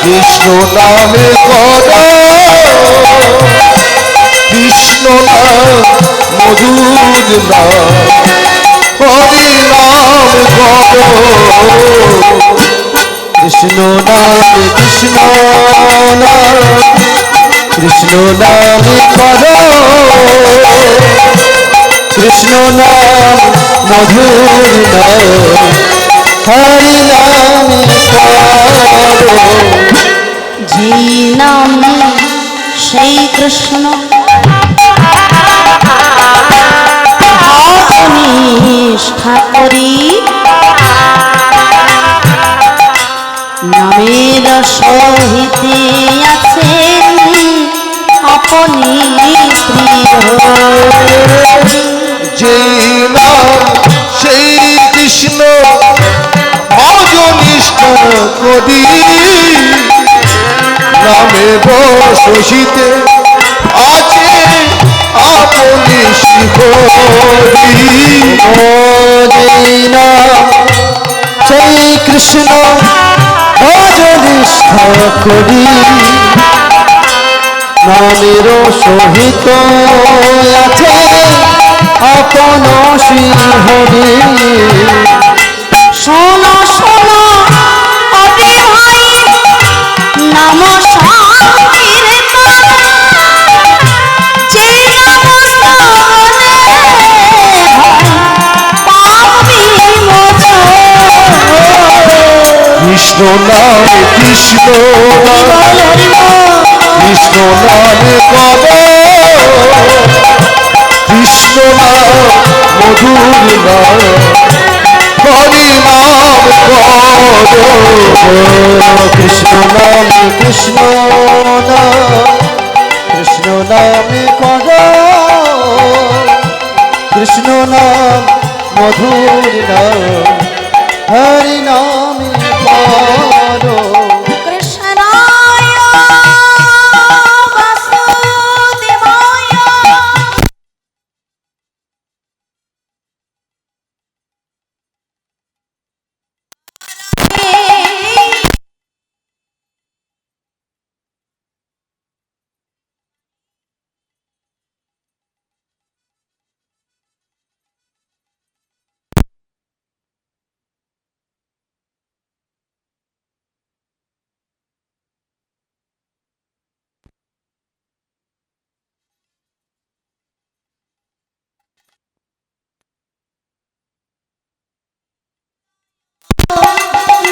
কৃষ্ণ নামে কর কৃষ্ণ নাম মধুর নাম হরি নাম কর কৃষ্ণ নাম কৃষ্ণ নাম কৃষ্ণ নামে কর কৃষ্ণ নাম মধুর নাম হরি নাম যে নাম সেই কৃষ্ণ নিষ্ঠা করি নামের সহিতে আছেন আপনি প্রিয় যে নাম সেই কৃষ্ণ ভজ নিষ্ঠা করি নামের সহিতে আছে আপনি শিহরি যে নাম সেই কৃষ্ণ ভজ নিষ্ঠা করি নামের সহিত আছে আপন শ্রীহরি শোনো শোনো অতি ভাই নাম সংকীর্তন যেই নাম শ্রবণে পাপ বিমোচন কৃষ্ণ নাম কৃষ্ণ নাম কৃষ্ণ নামে কর কৃষ্ণ নাম মধুর নাম হরি নাম কর কৃষ্ণ নাম কৃষ্ণ নাম কৃষ্ণ নামে কর কৃষ্ণ নাম মধুর নাম হরি নামে কর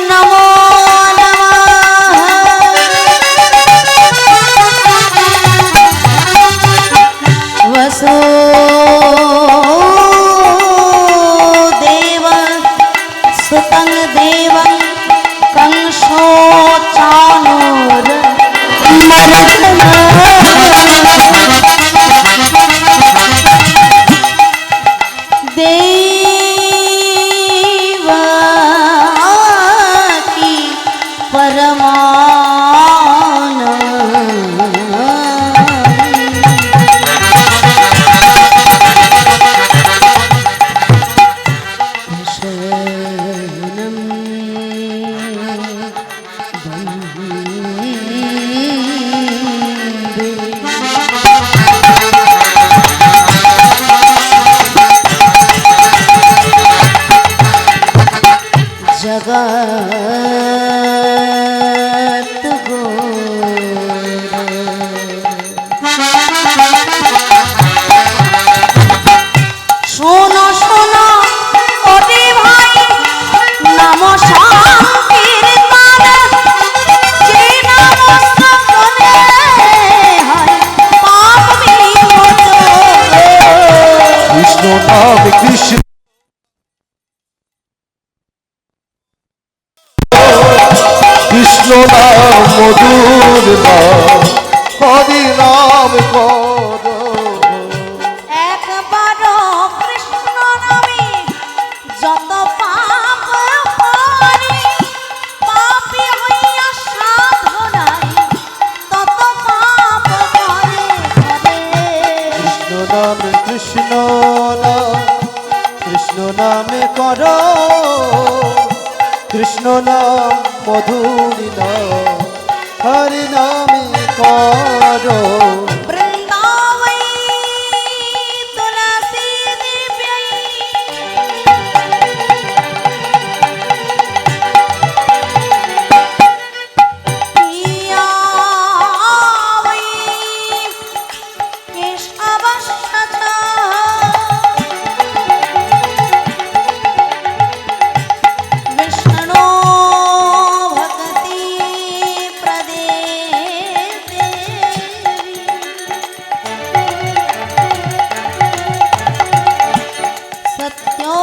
নমো নমঃ বসুদেব সুতং দেবং কংসো চানুর देवकी जगत शोनो शोनो ओदे भाई नाम संकीर्तन जे नाम श्रवणे হয় পাপ বিমোচন কৃষ্ণ নাম কৃষ্ণ কৃষ্ণ নাম মধুর নাম হরি নাম কর একবার কৃষ্ণ নামে যত পাপ করি পাপী হইয়া সাধনায় তত পাপ করে কৃষ্ণ নাম কৃষ্ণ নাম নাম মধুর নাম হরি নামে করো বৃন্দাবৈ তুলসী দিব্যৈ প্রিয়া বৈ কেশবস্য विष्णु भक्ति प्रदे सत्यो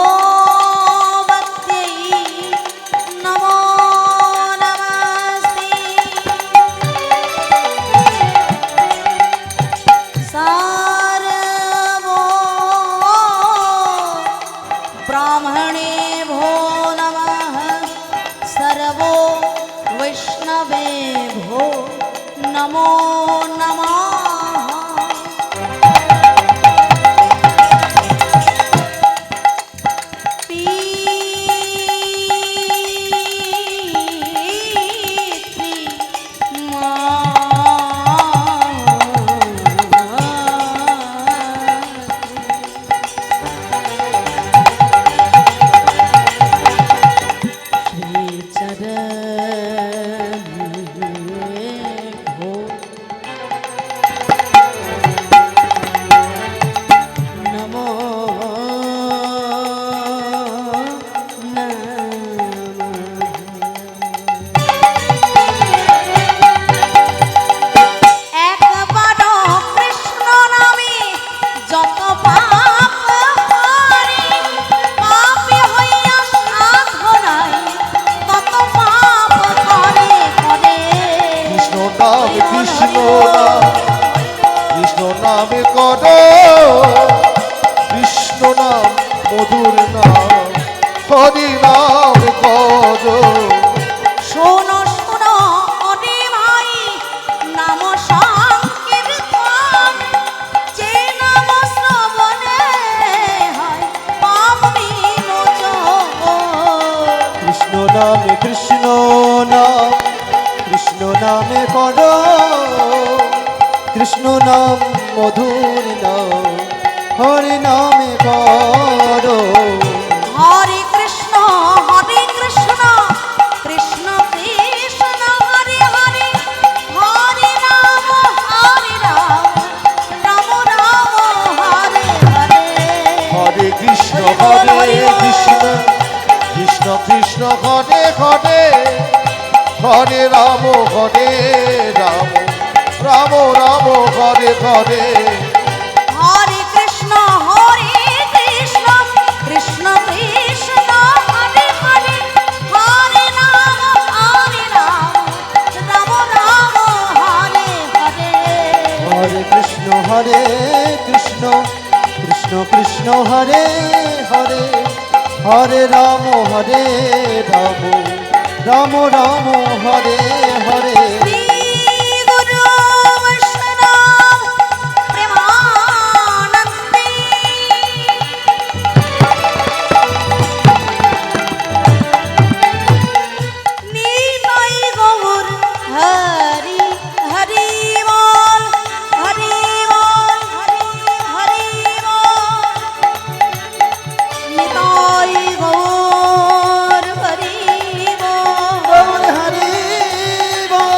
भक्त्यै नमो नमस्ते सारवो ब्राह्मणे भो नमः सर्वो वैष्णवे भो नमो नमः কৃষ্ণ নামে কর কৃষ্ণ নাম মধুর নাম হরি নাম কর শোনো শোনো অরে ভাই নাম সংকীর্তন যে নাম শ্রবণে হয় পাপ বিমোচন কৃষ্ণ নামে কর কৃষ্ণ নাম মধুর নাম হরি নামে কর হরে কৃষ্ণ কৃষ্ণ কৃষ্ণ হরে হরে হরে রাম রাম রাম হরে হরে হরে কৃষ্ণ কৃষ্ণ কৃষ্ণ হরে হরে হরে রাম রাম রাম হরে হরে হরে কৃষ্ণ কৃষ্ণ কৃষ্ণ হরে হরে হরে রাম রাম রাম হরে হরে হরে কৃষ্ণ কৃষ্ণ কৃষ্ণ হরে হরে হরে রাম রাম রাম হরে হরে শ্রী গুরু বৈষ্ণব প্রেমানন্দে নিতাই গৌর হরি হরি বল হরি বল হরি বল নিতাই গৌর হরি বল হরি বল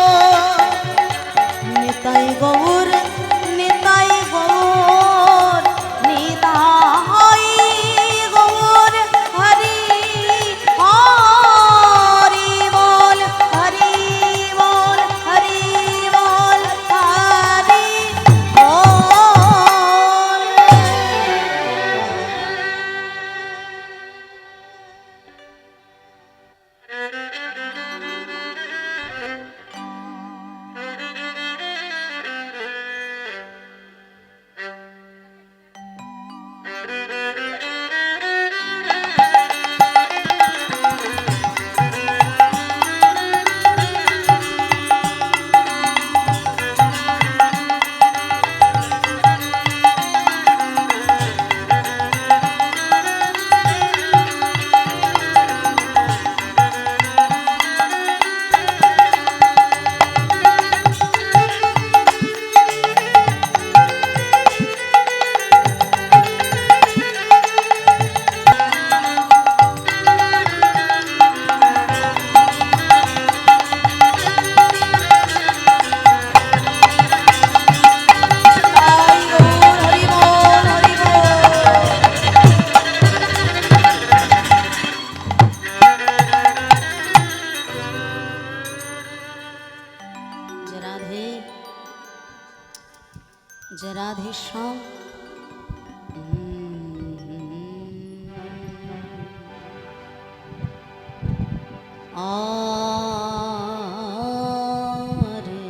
যে রাধে শ্যাম আরে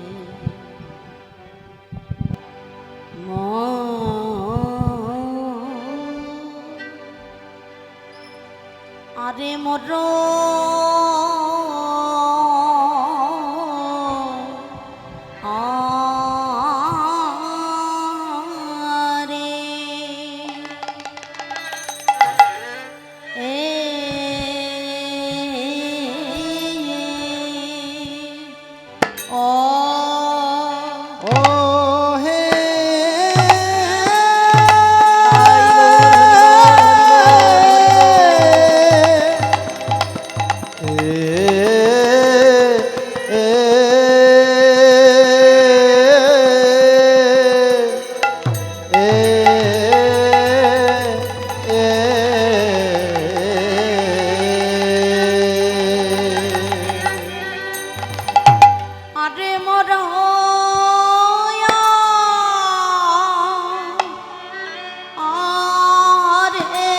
আরে মোর আরে এ ও ও হে আরে মোর আরে মোর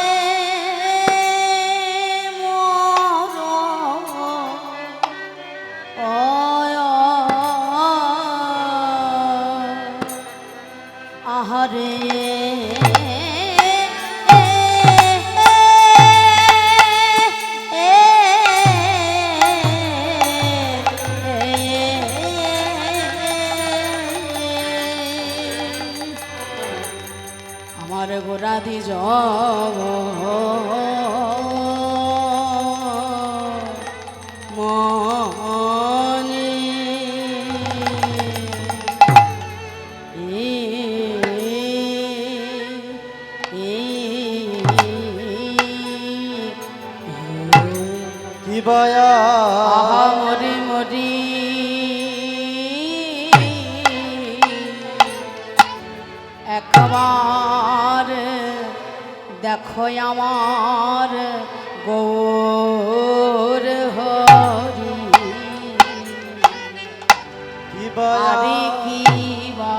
আহারে আমার গোরাধি যাব মনে কি বায়া আহা মরি মরি একবার দেখো আমার গৌর হরি কি বায়া আরে কি বা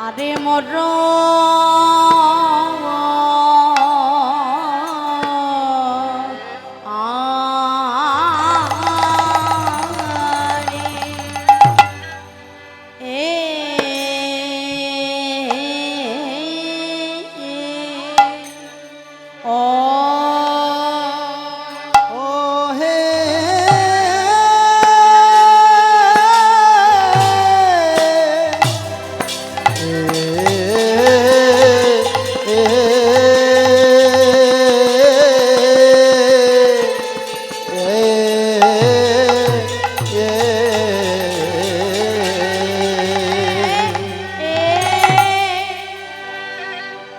আরে আরে মোর ও হে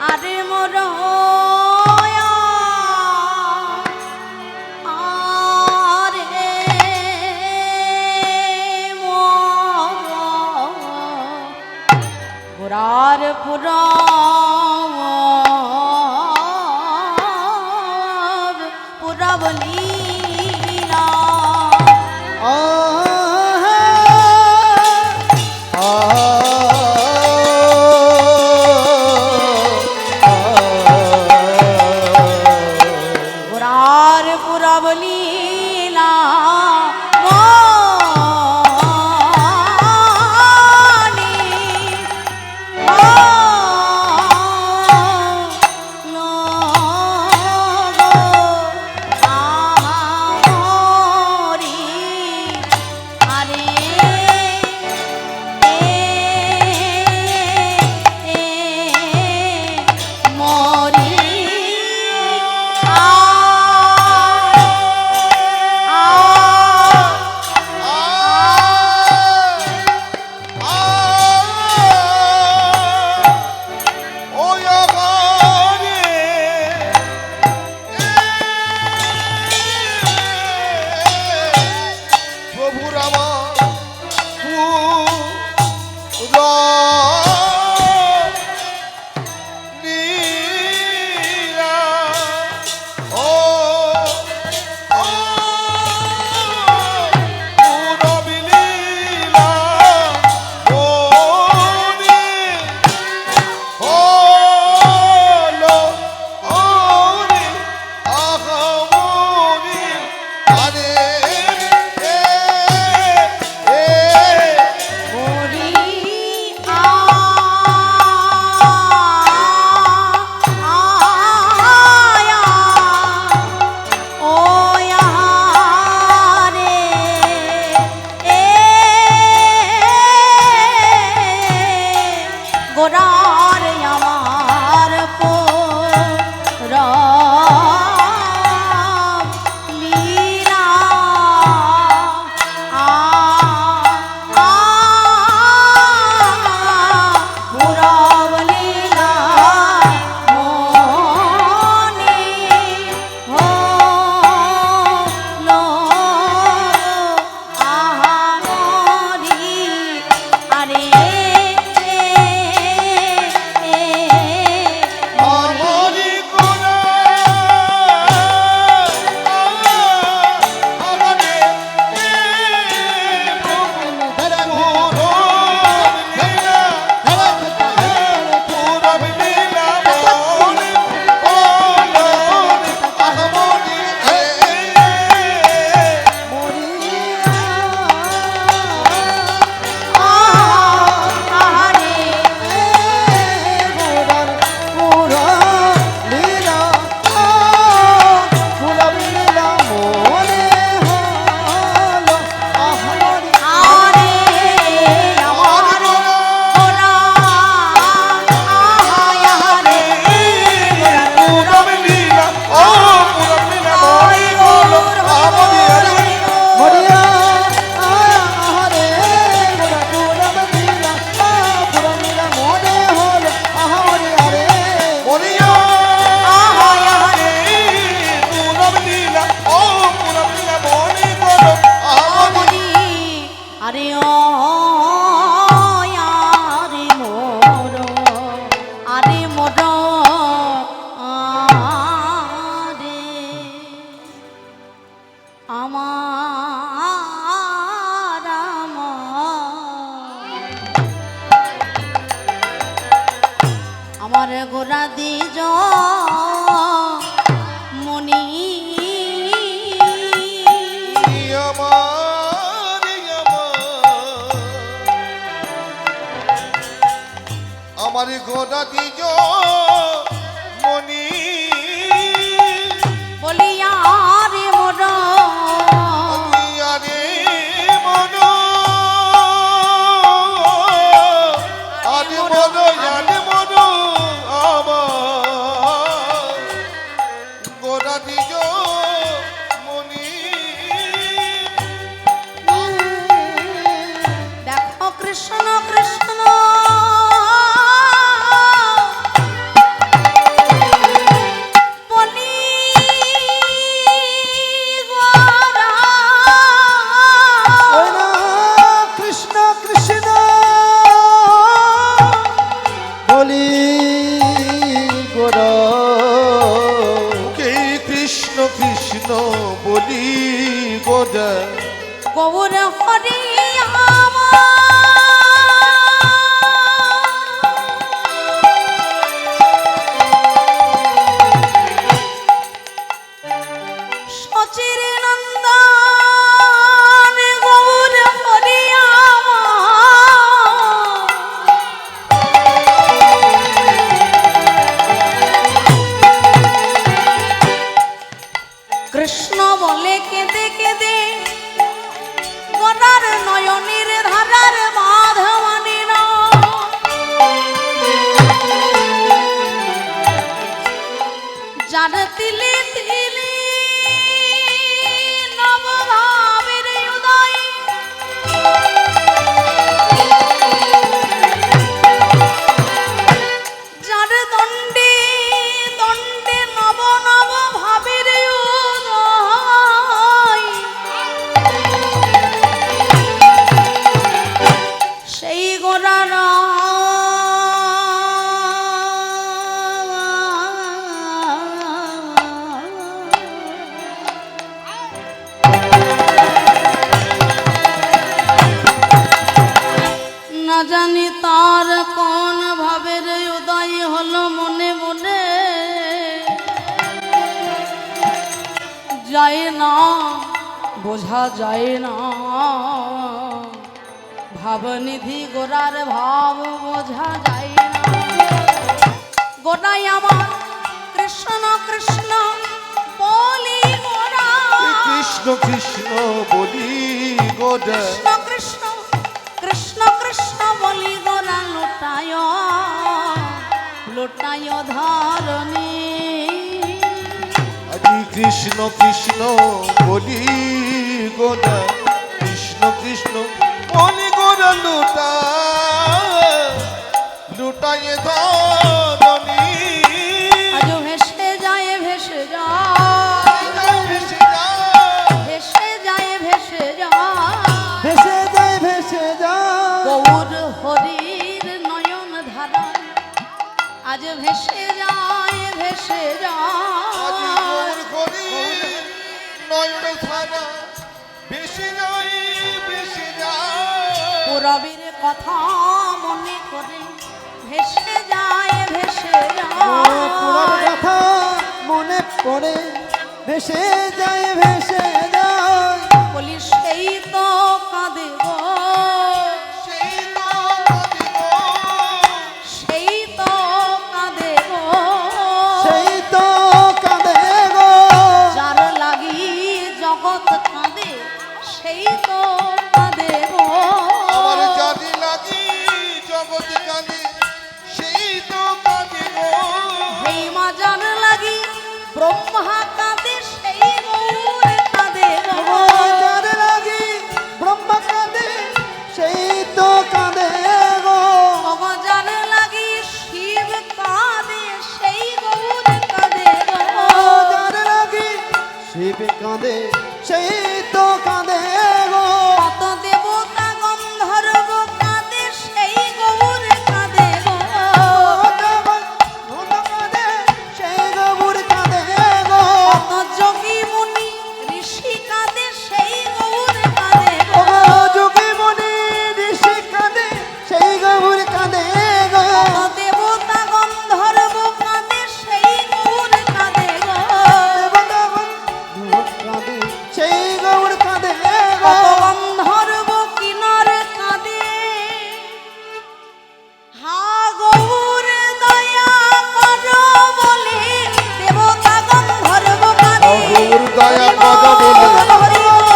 আরে মোর আরে মোর গোরার পুরা পুরা বলিলা গোরার পুরা বলিলা মনি রে আমার পুরা লীলা পুরব লীলা মনে হলো আহারি আরে আমারি গোরা আমারে পুরব লীলা মনে হলো আহারি আহারে আরে আমার গোরা আহারে পুরব লীলা ও পুরব লীলা মনে হলো আহারি মরিয়া আহারে পুরব লীলা ও পুরব লীলা মনে হলো আহারি আরে ও আরে মোর আরে মোর আরে আমার আমার গোরা দিজ মনি আমার গোটা দিজ মনি বলিয়া রে মোর আরে মন আরে মন আরে মন আমার গোটা দিজ মনি দেখো কৃষ্ণ কৃষ্ণ বলি গোরা কৃষ্ণ কৃষ্ণ বলি গোরা কে কৃষ্ণ কৃষ্ণ বলি গোদা গৌর হরি আমার সচির নন্দন গৌর হরি কৃষ্ণ বলে কেঁদে কেঁদে গড়ার নয়নের ধারার মাধবানীর যার তিলে তিলে নবভাবের উদয় যার দণ্ডে দণ্ডে নব নব ভাবের উদয় সেই গোড়ার না জানি তার কোন ভাবের উদয় হলো মনে মনে যায় না বোঝা যায় না ভাবনিধি গোরার ভাব বোঝা যায় না গোটাই আমার কৃষ্ণ কৃষ্ণ বলি গোরা কৃষ্ণ কৃষ্ণ বলি গোদা কৃষ্ণ কৃষ্ণ কৃষ্ণ কৃষ্ণ বলি গোরা লোটায় লোটায় ধরণী। আজি কৃষ্ণ কৃষ্ণ বলি গোদা, কৃষ্ণ কৃষ্ণ বলি গোদা লুটা লুটায় ধরণী। আজ ভেসে যায় ভেসে যায়, ভেসে যায়, ভেসে যায় ভেসে যায়, ভেসে যায় ভেসে যায় গৌর হরির নয়ন ধারা। আজ ভেসে যায় ভেসে আজি যায়, গৌর হরি নয়ন ধারা, ভেসে যায় ভেসে যায়। পুরবীর কথা মনে করে ভেসে যায় ভেসে পুরব যায়। কথা মনে পড়ে ভেসে যায় ভেসে যায়। বলি সেই তো কাঁদে গো, সেই তো কাঁদিব, সেই তো কাঁদে গো, সেই তো কাঁদে গো, যার লাগি জগৎ কাঁদে সেই তো কাঁদে গো। আমার জাতি লাগি জগৎ কাঁদে, সেই তো কাঁদিব। এই মা যার লাগি ব্রহ্মা কাঁদে সেই গৌর কাঁদে গো। যার লাগি ব্রহ্ম কাঁদে সেই তো কাঁদে গো, যার লাগি শিব কাঁদে সেই গৌর কাঁদে গো। যার লাগি শিব কাঁদে সেই তো কাঁদে গো, কত দেবতা গন্ধর্ব কাঁদে সেই গৌর কাঁদে গো। ভূত কাঁদে সেই গৌর কাঁদে গো, কত যোগী মুনি ঋষি কাঁদে সেই গৌর কাঁদে গো। যোগী মনি ঋষি কাঁদে সেই গৌর কাঁদে গো, কত দেবতা গন্ধর্ব কাঁদে সেই গৌর কাঁদে গো। দেবতা ভূত কাঁদে সেই গৌর কাঁদে গো, কত গন্ধর্ব কিন্নর কাঁদে। হা গৌর দয়া করো বলে দেবতা গন্ধর্ব কাঁদে। গৌর দয়া করো বলে, হরি বল।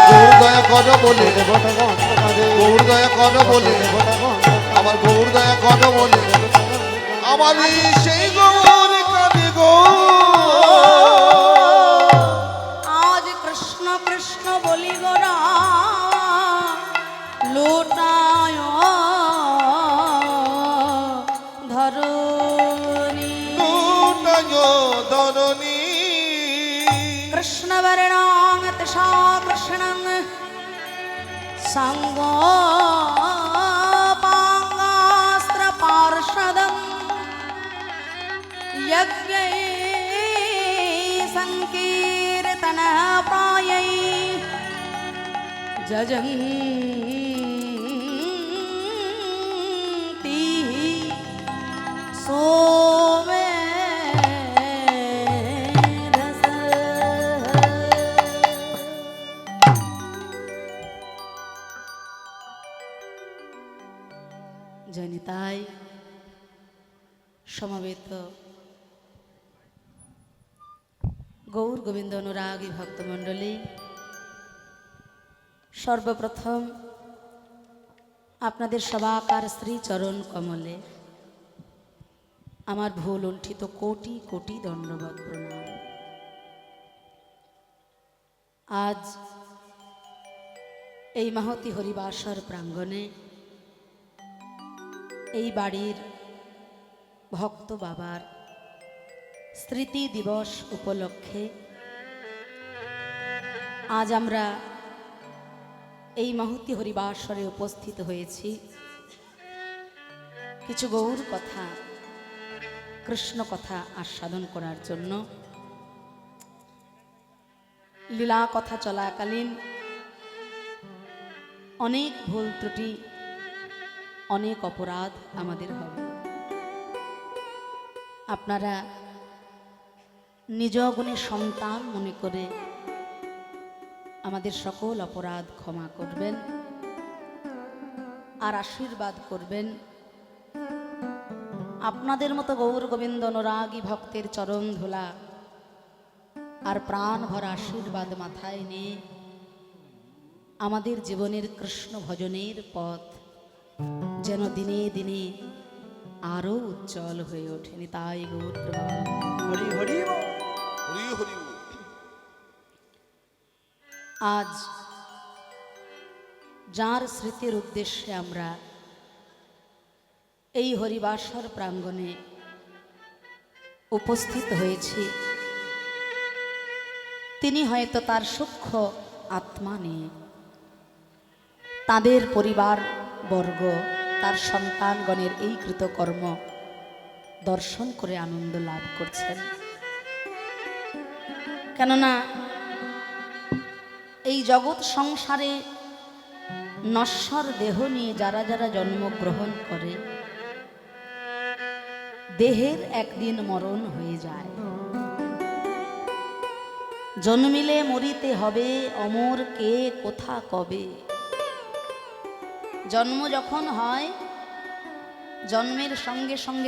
গৌর দয়া করো বলে, দেবতা গন্ধ কাঁদে, গৌর দয়া করো বলে, দেবতা গন্ধ আমার গৌর দয়া করো বলে, আমার এই সেই গৌর কাঁদে গো। আজ কৃষ্ণ কৃষ্ণ বলি গোরা লোটায় ধরণী। লুটায় ধরণী। কৃষ্ণ বর্ণাং তৃষা কৃষ্ণং সঙ্গ পাঙ্গাস্ত্র পার্ষদম यज्ञै संकीर्तन प्रायै जजन्ति सोमेधस। জনিতাই সমবেত গৌর গোবিন্দ অনুরাগী ভক্তমণ্ডলী, সর্বপ্রথম আপনাদের সবাকার শ্রীচরণ কমলে আমার ভুল লুণ্ঠিত কোটি কোটি দণ্ডবত প্রণাম। আজ এই মাহতি হরিবাসর প্রাঙ্গণে এই বাড়ির ভক্ত বাবার স্মৃতি দিবস উপলক্ষে আজ আমরা এই মাহুতি হরিবাসরে উপস্থিত হয়েছি কিছু গৌর কথা, কৃষ্ণ কথা আস্বাদন করার জন্য। লীলা কথা চলাকালীন অনেক ভুল ত্রুটি, অনেক অপরাধ আমাদের হবে। আপনারা নিজ গুণে সন্তান মনে করে আমাদের সকল অপরাধ ক্ষমা করবেন আর আশীর্বাদ করবেন। আপনাদের মতো গৌর গোবিন্দ অনুরাগী ভক্তের চরণ ধুলা আর প্রাণ ভরা আশীর্বাদ মাথায় নিয়ে আমাদের জীবনের কৃষ্ণ ভজনের পথ যেন দিনে দিনে আরো উজ্জ্বল হয়ে ওঠেনি। তাই গৌর প্রভা হরি হরি বল। হরি হরি বল। আজ যার স্মৃতির উদ্দেশ্যে আমরা এই হরিবাসর প্রাঙ্গণে উপস্থিত হয়েছি, তিনি হয়তো তার সূক্ষ্ম আত্মা নিয়ে তাদের পরিবার বর্গ, তার সন্তানগণের এই কৃতকর্ম দর্শন করে আনন্দ লাভ করছেন। কেননা এই জগৎ সংসারে নশ্বর দেহ নিয়ে যারা যারা জন্মগ্রহণ করে, দেহের একদিন মরণ হয়ে যায়। জন্মিলে মরিতে হবে, অমর কে কোথা কবে। জন্ম যখন হয়, জন্মের সঙ্গে সঙ্গে